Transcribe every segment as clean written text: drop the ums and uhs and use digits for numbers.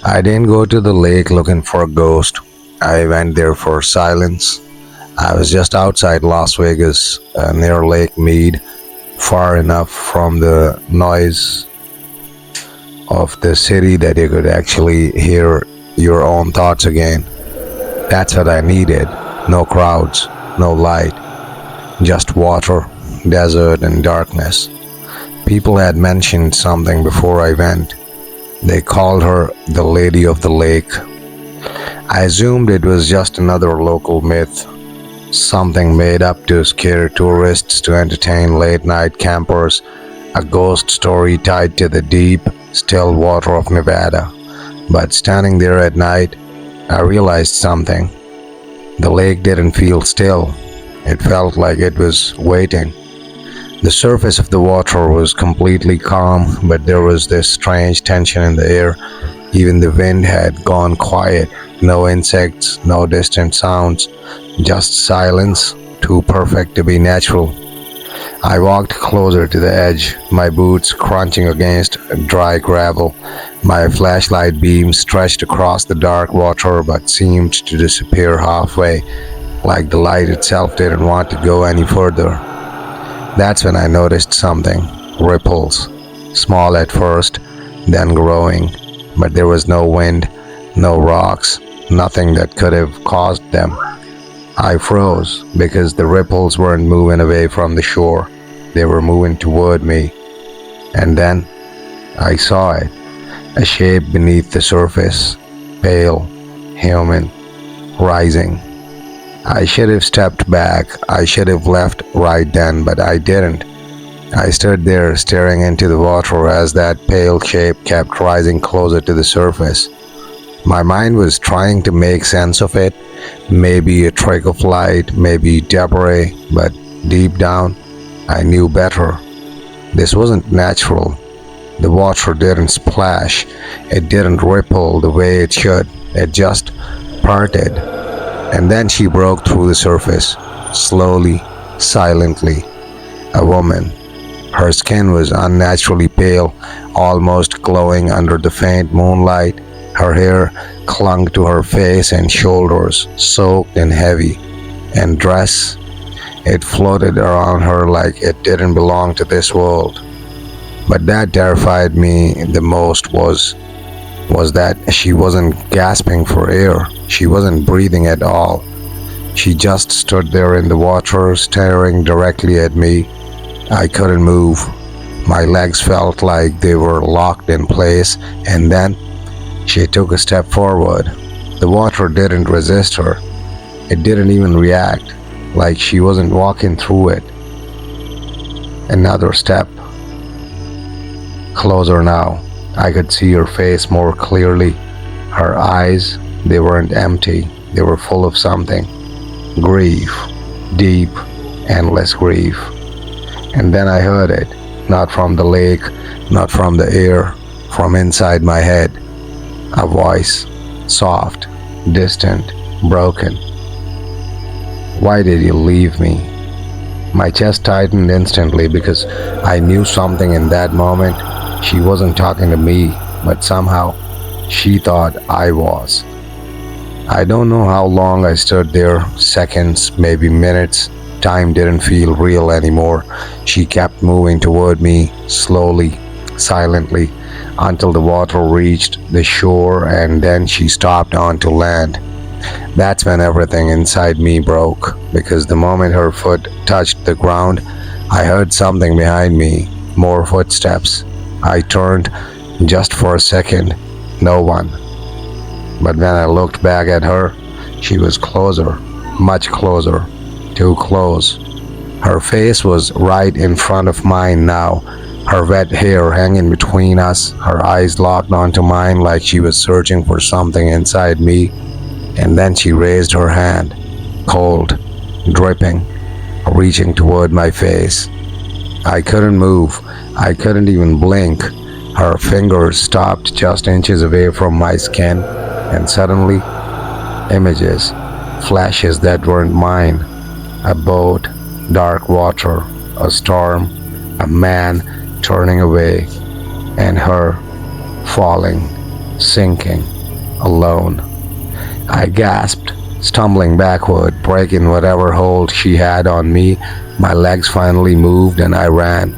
I didn't go to the lake looking for a ghost. I went there for silence. I was just outside Las Vegas, near Lake Mead, far enough from the noise of the city that you could actually hear your own thoughts again. That's what I needed. No crowds, no light, just water, desert, and darkness. People had mentioned something before I went. They called her the Lady of the Lake. I assumed it was just another local myth, something made up to scare tourists to entertain late night campers, a ghost story tied to the deep, still water of Nevada. But standing there at night, I realized something. The lake didn't feel still. It felt like it was waiting. The surface of the water was completely calm, but there was this strange tension in the air. Even the wind had gone quiet. No insects, no distant sounds, just silence, too perfect to be natural. I walked closer to the edge, my boots crunching against dry gravel. My flashlight beam stretched across the dark water but seemed to disappear halfway, like the light itself didn't want to go any further. That's when I noticed something. Ripples. Small at first, then growing. But there was no wind, no rocks, nothing that could have caused them. I froze because the ripples weren't moving away from the shore. They were moving toward me. And then I saw it. A shape beneath the surface. Pale, human, rising. I should have stepped back. I should have left right then, but I didn't. I stood there staring into the water as that pale shape kept rising closer to the surface. My mind was trying to make sense of it. Maybe a trick of light, maybe debris, but deep down, I knew better. This wasn't natural. The water didn't splash. It didn't ripple the way it should. It just parted. And then she broke through the surface, slowly, silently. A woman. Her skin was unnaturally pale, almost glowing under the faint moonlight. Her hair clung to her face and shoulders, soaked and heavy. And dress, it floated around her like it didn't belong to this world. But that terrified me the most was that she wasn't gasping for air. She wasn't breathing at all. She just stood there in the water, staring directly at me. I couldn't move. My legs felt like they were locked in place, and then she took a step forward. The water didn't resist her. It didn't even react, like she wasn't walking through it. Another step. Closer now. I could see her face more clearly. Her eyes, they weren't empty. They were full of something. Grief. Deep, endless grief. And then I heard it. Not from the lake, not from the air, from inside my head. A voice. Soft, distant, broken. Why did you leave me? My chest tightened instantly because I knew something in that moment. She wasn't talking to me, but somehow she thought I was. I don't know how long I stood there, seconds, maybe minutes. Time didn't feel real anymore. She kept moving toward me, slowly, silently, until the water reached the shore, and then she stopped onto land. That's when everything inside me broke, because the moment her foot touched the ground, I heard something behind me, more footsteps. I turned just for a second, no one. But when I looked back at her, she was closer, much closer, too close. Her face was right in front of mine now, her wet hair hanging between us, her eyes locked onto mine like she was searching for something inside me. And then she raised her hand, cold, dripping, reaching toward my face. I couldn't move. I couldn't even blink. Her fingers stopped just inches away from my skin, and suddenly, images, flashes that weren't mine. A boat, dark water, a storm, a man turning away, and her falling, sinking, alone. I gasped, stumbling backward, breaking whatever hold she had on me. My legs finally moved and I ran,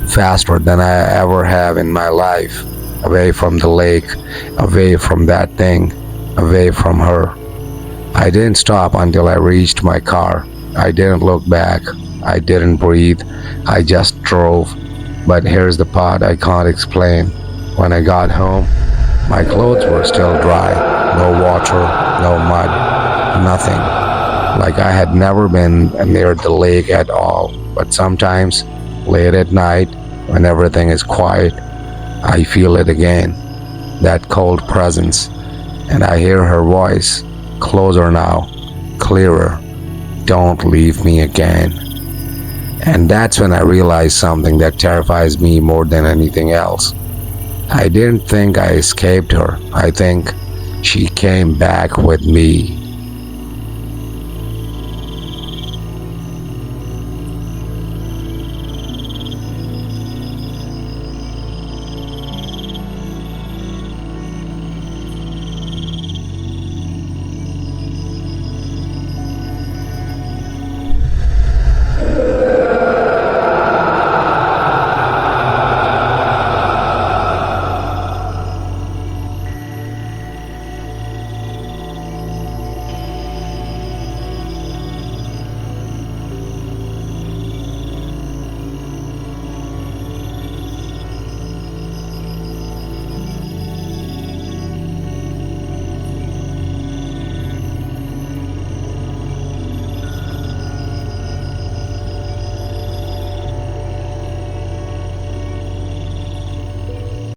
faster than I ever have in my life, away from the lake, away from that thing, away from her. I didn't stop until I reached my car. I didn't look back. I didn't breathe. I just drove. But here's the part I can't explain. When I got home, my clothes were still dry. No water, no mud, nothing. Like I had never been near the lake at all. But sometimes, late at night, when everything is quiet, I feel it again. That cold presence. And I hear her voice. Closer now. Clearer. Don't leave me again. And that's when I realized something that terrifies me more than anything else. I didn't think I escaped her. I think she came back with me.